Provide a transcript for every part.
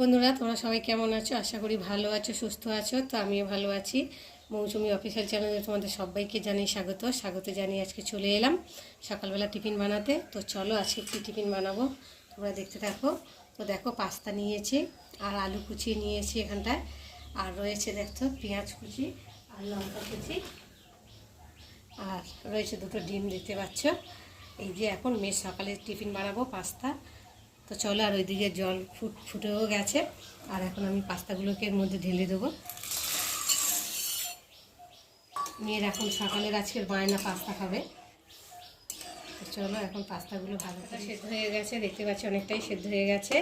বন্ধুরা, তোমরা সবাই কেমন আছো? আশা করি ভালো আছো, সুস্থ আছো। তো আমিও ভালো আছি। মৌসুমি অফিসিয়াল চ্যানেলে তোমাদের সবাইকে জানাই স্বাগত জানিয়ে আজকে চলে এলাম সকালবেলা টিফিন বানাতে। তো চলো আজকে কী টিফিন বানাবো তোমরা দেখতে থাকো। তো দেখো, পাস্তা নিয়েছি আর আলু কুচিয়ে নিয়েছি এখানটায়, আর রয়েছে দেখো পেঁয়াজ কুচি আর লঙ্কা কুচি, আর রয়েছে দুটো ডিম, দেখতে পাচ্ছ। এই যে এখন মেয়ের সকালে টিফিন বানাবো পাস্তা। তো চলো, আর ওইদিকে জল ফুটেও গেছে, আর এখন আমি পাস্তাগুলোকে এর মধ্যে ঢেলে দেবো। মেয়ের এখন সকালের আজকের বায়না পাস্তা খাবে। তো চলো, এখন পাস্তাগুলো ভালো করে সেদ্ধ হয়ে গেছে, দেখতে পাচ্ছি অনেকটাই সেদ্ধ হয়ে গেছে,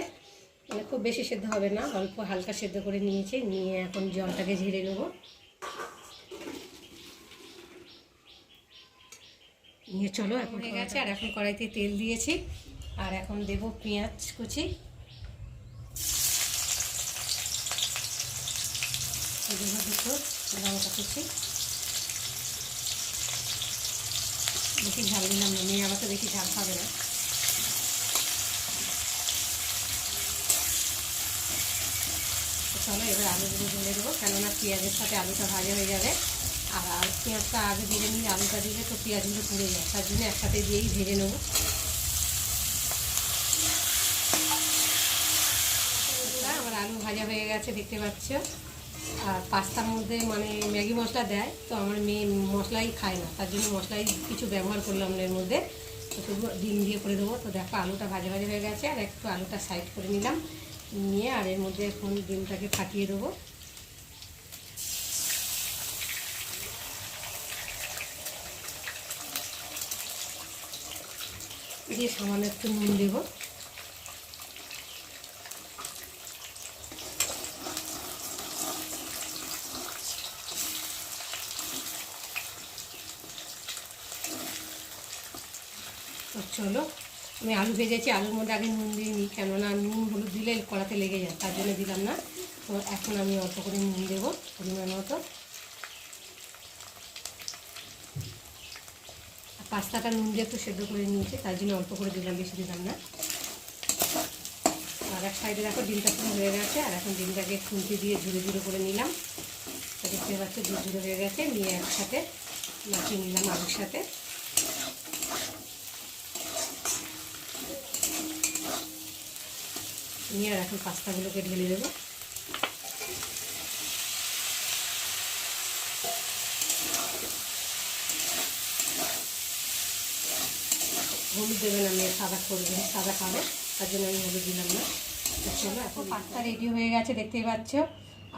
মানে খুব বেশি সেদ্ধ হবে না, অল্প হালকা সেদ্ধ করে নিয়েছি। নিয়ে এখন জলটাকে ঝেড়ে নেবো। নিয়ে চলো, এখন হয়ে গেছে, আর এখন কড়াইতে তেল দিয়েছি, আর এখন দেব পেঁয়াজ কুচি, দেবো দুটো লঙ্কা কুচি। বেশি ঝাল দিলাম না, মেয়ে আমার তো বেশি ঝাল খাবে না। চলো, এবার আলুগুলো ঢেলে দেবো, কেননা পেঁয়াজের সাথে আলুটা ভাজা হয়ে যাবে। আর পেঁয়াজটা আগে দিয়ে নিলে আলুটা দিলে তো পেঁয়াজগুলো পুড়ে যায়, তার জন্য একসাথে দিয়েই ভেজে নেবো। আমার আলু ভাজা হয়ে গেছে, দেখতে পাচ্ছ। আর পাস্তার মধ্যে মানে ম্যাগি মশলা দেয়, তো আমার মেয়ে মশলাই খায় না, তার জন্য মশলাই কিছু ব্যবহার করলাম না এর মধ্যে। তো শুধু ডিম দিয়ে করে দেবো। তো দেখো, আলুটা ভাজা হয়ে গেছে, আর একটু আলুটা সাইড করে নিলাম, নিয়ে আর এর মধ্যে এখন ডিমটাকে ফাটিয়ে দেবো। দিয়ে সামান্য একটু নুন দেবো। তো চলো, আমি আলু ভেজেছি, আলুর মধ্যে আগে নুন দিইনি, কেননা নুন হলুদ দিলে কড়াতে লেগে যায়, তার জন্য দিলাম না। তো এখন আমি অল্প করে নুন দেবো, পরিমাণ মতো। পাস্তাটা নুন দিয়ে একটু সেদ্ধ করে নিয়েছি, তার জন্য অল্প করে দিলাম, বেশি দিলাম না। আর এক সাইডে দেখো ডিমটা পুরো হয়ে গেছে, আর এখন ডিমটাকে খুন্তি দিয়ে ঝুড়ে ঝুড়ে করে নিলাম। দেখতে পাচ্ছি ঝুড়ে হয়ে গেছে, নিয়ে একসাথে মাখিয়ে নিলাম আলুর সাথে। নিয়ে আর এখন পাস্তাগুলোকে ঢেলে দেবো। হলুদ দেবে না, মেয়ে সাদা করবে, সাদা খাবে, তার জন্য আমি হলুদ দিলাম না। চলো, এখন পাস্তা রেডি হয়ে গেছে, দেখতেই পাচ্ছ।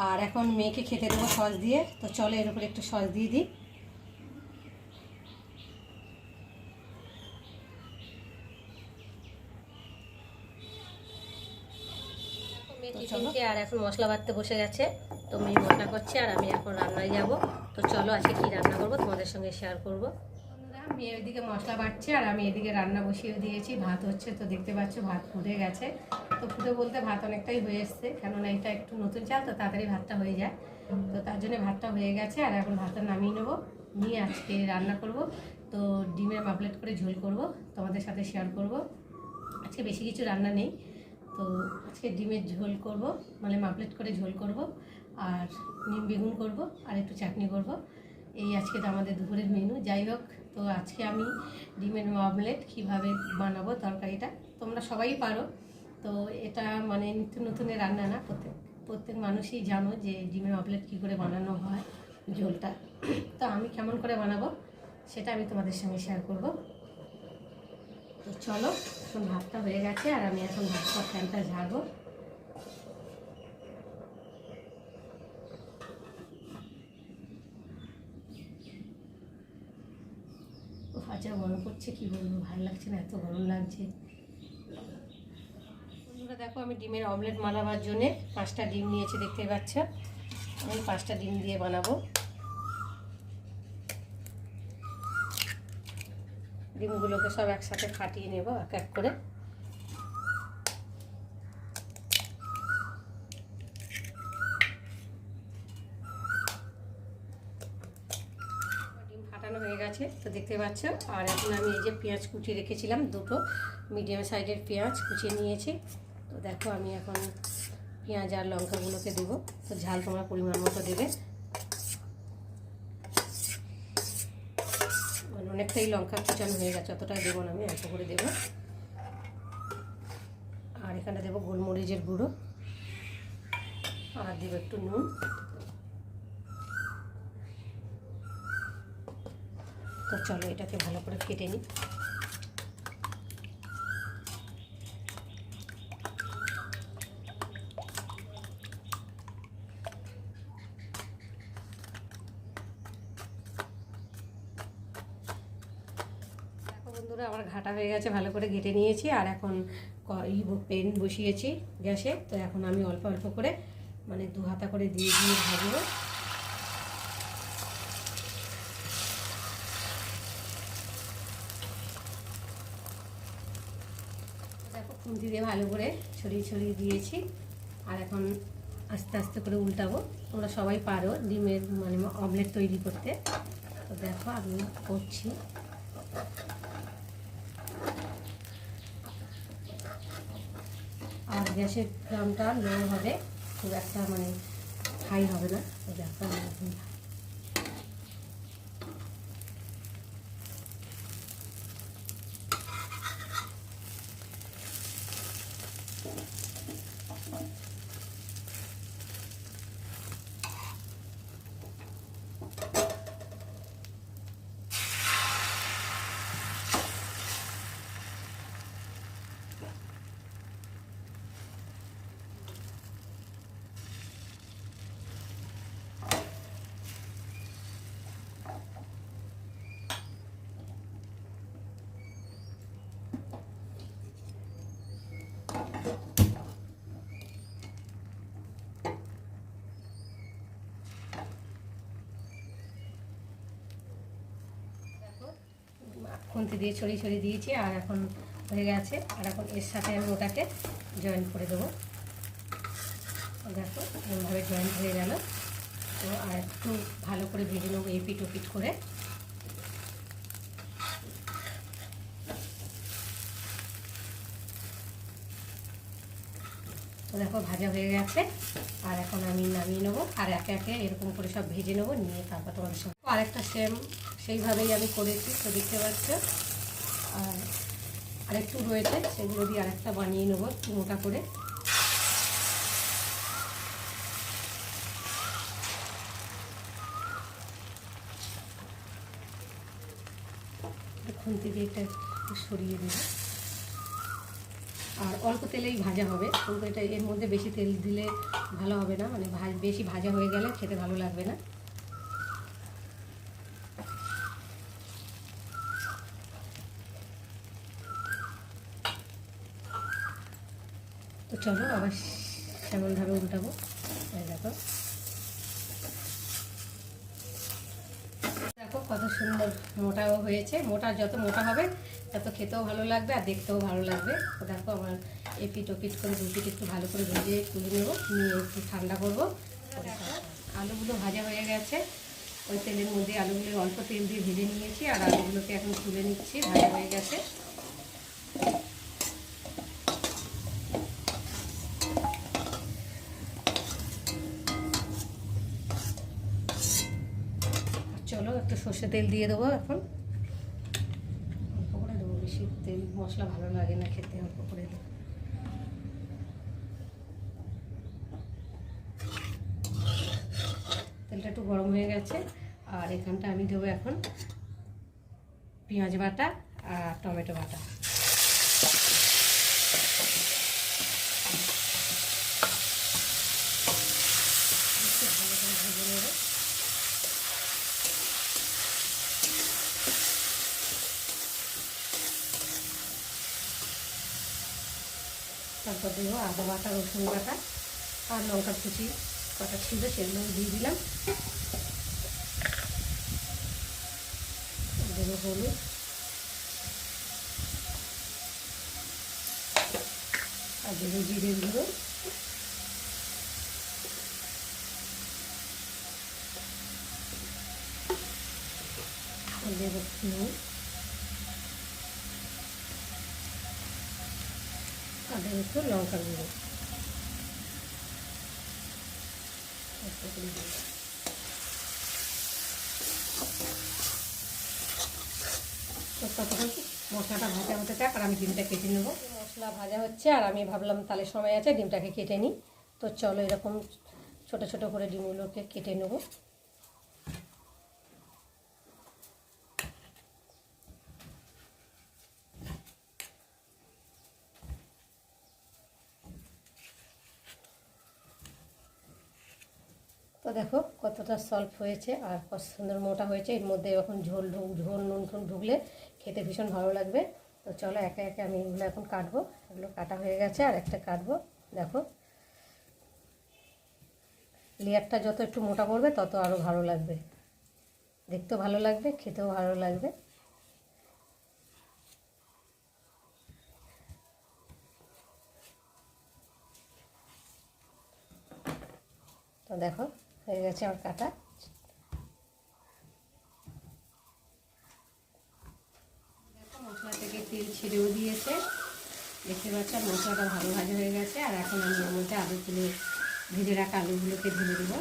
আর এখন মেয়েকে খেতে দেবো সস দিয়ে। তো চলো, এর উপরে একটু সস দিয়ে দিই। আর এখন মশলা বাটতে বসে গেছে, তো মেয়ে মশলা করছে, আর আমি এখন রান্নায় যাব। তো চলো, আজকে কি রান্না করবো তোমাদের সঙ্গে শেয়ার করবো। মেয়ে ওইদিকে মশলা বাটছে, আর আমি এদিকে রান্না বসিয়ে দিয়েছি, ভাত হচ্ছে। তো দেখতে পাচ্ছ ভাত ফুটে গেছে। তো ফুটে বলতে ভাত অনেকটাই হয়ে এসছে, কেননা এটা একটু নতুন চাল, তো তাড়াতাড়ি ভাতটা হয়ে যায়। তো তার জন্য ভাতটা হয়ে গেছে, আর এখন ভাতটা নামিয়ে নেবো। নিয়ে আজকে রান্না করব। তো ডিমের মাপলেট করে ঝোল করব, তোমাদের সাথে শেয়ার করব। আজকে বেশি কিছু রান্না নেই, তো আজকে ডিমের ঝোল করব, মানে মাপলেট করে ঝোল করব, আর নিম বেগুন করব, আর একটু চাটনি করব। এই আজকে তো আমাদের দুপুরের মেনু। যাই হোক, তো আজকে আমি ডিমের অমলেট কীভাবে বানাবো, তরকারিটা তোমরা সবাই পারো। তো এটা মানে নিত্য নতুনের রান্না না, প্রত্যেক মানুষই জানো যে ডিমের অমলেট কী করে বানানো হয়, ঝোলটা। তো আমি কেমন করে বানাবো সেটা আমি তোমাদের সঙ্গে শেয়ার করব। তো চলো, এখন ভাতটা হয়ে গেছে, আর আমি এখন ভাতটা ফ্যানটা ঝাড়বো। আচ্ছা, গরম করছে, কি বলবো, ভালো লাগছে না, এত গরম লাগছে। বন্ধুরা দেখো, আমি ডিমের অমলেট বানাবার জন্যে 5টা ডিম নিয়েছি, দেখতে পাচ্ছ। আমি 5টা ডিম দিয়ে বানাবো। ডিমগুলোকে সব একসাথে ফাটিয়ে নেব এক এক করে। ডিম ফাটানো হয়ে গেছে, তো দেখতে পাচ্ছ। আর এখন আমি এই যে পেঁয়াজ কুচিয়ে রেখেছিলাম, দুটো মিডিয়াম সাইজের পেঁয়াজ কুচিয়ে নিয়েছি। তো দেখো, আমি এখন পেঁয়াজ আর লঙ্কাগুলোকে দেবো। তো ঝাল তোমরা পরিমাণ মতো দেবে, মানে অনেকটাই লঙ্কা কুচানো হয়ে গেছে, অতটা দেবো না, আমি অল্প করে দেবো। আর এখানে দেবো গোলমরিচের গুঁড়ো, আর দেবো একটু নুন। তো চলো এটাকে ভালো করে ফেটে নিই। বন্ধুরা আমার ঘাটা হয়ে গেছে, ভালো করে ঘেটে নিয়েছি। আর এখন প্যান বসিয়েছি গ্যাসে। তো এখন আমি অল্প অল্প করে মানে 2 হাতা করে দিয়ে দিয়ে ভাজবো। দেখো খুন্তি দিয়ে ভালো করে ছড়িয়ে ছড়িয়ে দিয়েছি। আর এখন আস্তে আস্তে করে উল্টাবো। তোমরা সবাই পারো ডিমের মানে অমলেট তৈরি করতে। তো দেখো আমি করছি। আর গ্যাসের ফ্লেমটা লো হবে, খুব একটা মানে হাই হবে না। তো দেখো খুন্তি দিয়ে ছড়িয়ে ছড়িয়ে দিয়েছি। আর এখন হয়ে গেছে। আর এখন এর সাথে আমি ওটাকে জয়েন করে দেবো। দেখো এরকমভাবে জয়েন্ট হয়ে গেল। তো আর একটু ভালো করে ভেজে নেবো এপিট ওপিট করে। তো দেখো ভাজা হয়ে গেছে। আর এখন আমি নামিয়ে নেবো। আর একে একে এরকম করে সব ভেজে নেবো, নিয়ে তারপর তোমাদের সঙ্গে আরেকটা সেইভাবেই আমি করেছি। তো দেখতে পাচ্ছ। আর আরেকটু রয়েছে, সেগুলো দিয়ে আরেকটা বানিয়ে নেবো একটু মোটা করে। খুন্তি দিয়ে এটা সরিয়ে দেবো। আর অল্প তেলেই ভাজা হবে, কিন্তু এটা এর মধ্যে বেশি তেল দিলে ভালো হবে না, মানে বেশি ভাজা হয়ে গেলে খেতে ভালো লাগবে না। তো চলো আবার সেমনভাবে উল্টাবো। দেখো দেখো কত সুন্দর মোটাও হয়েছে। যত মোটা হবে তত খেতেও ভালো লাগবে আর দেখতেও ভালো লাগবে। তো দেখো আমার এপিট ওপিট করে 2 পিঠ একটু ভালো করে ভেজে তুলে নেবো, নিয়ে একটু ঠান্ডা করবো। আলুগুলো ভাজা হয়ে গেছে। ওই তেলের মধ্যে আলুগুলো অল্প তেল দিয়ে ভেজে নিয়েছি। আর আলুগুলোকে এখন তুলে নিচ্ছি, ভাজা হয়ে গেছে। চলো একটু সর্ষে তেল দিয়ে দেবো। এখন অল্প করে দেবো, বেশি তেল মশলা ভালো লাগে না খেতে, অল্প করে দেবো। তেলটা একটু গরম হয়ে গেছে। আর এখানটা আমি দেবো এখন পেঁয়াজ বাটা আর টমেটো বাটা। ভালো করে ভেজে নেবো। তারপর দেবো আদা বাটা, রসুন বাটা আর লঙ্কা কুচি কটা ছিল সেগুলো দিয়ে দিলাম। দেবো হলুদ, আর দেবো জিরের গুঁড়ো, দেবো নুন, আর দেবো একটু লঙ্কার গুঁড়ো। একটু করে দিয়ে দেবো। তো ততক্ষণ মশলাটা ভাজা হতে থাক আর আমি ডিমটা কেটে নেবো। মশলা ভাজা হচ্ছে আর আমি ভাবলাম তাহলে সময় আছে ডিমটাকে কেটে নিই। তো চলো এরকম ছোট ছোট করে ডিমগুলোকে কেটে নেবো। তো দেখো কতটা সফট হয়েছে আর কত সুন্দর মোটা হয়েছে। এর মধ্যে এখন ঝোল নুন টুন ঢুকলে খেতে ভীষণ ভালো লাগবে। তো চলো একে একে আমি এগুলো এখন কাটবো। এগুলো কাটা হয়ে গেছে আর একটা কাটবো। দেখো লেয়ারটা যত একটু মোটা করবে তত আরও ভালো লাগবে, দেখতেও ভালো লাগবে, খেতেও ভালো লাগবে। তো দেখো হয়ে গেছে আমার কাটা। দেখো মশলা থেকে তেল ছেড়েও দিয়েছে, দেখতে পাচ্ছ মশলাটা ভালো ভাজা হয়ে গেছে। আর এখন আমি এর মধ্যে আলু তুলে ভেজে রাখা আলুগুলোকে ঢেলে দেবো।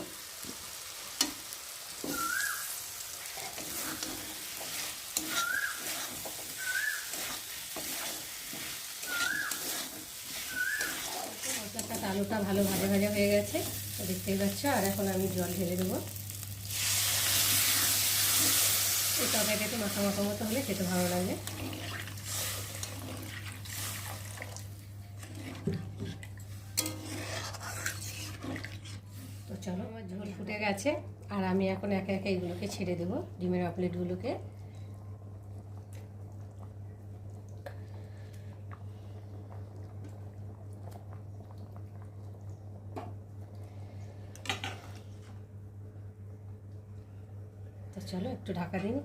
মশলাটা আলুটা ভালো ভাজা ভাজা হয়ে গেছে, তো দেখতেই পাচ্ছ। আর এখন আমি জল ঢেলে দেবো। এই তরকারিটা একটু মাখা মাখা মতো হলে খেতে ভালো লাগে। তো চলো আমার ঝোল ফুটে গেছে আর আমি এখন একে একে এইগুলোকে ছেড়ে দেবো, ডিমের অমলেটগুলোকে। তো চলো একটু ঢাকা দিন।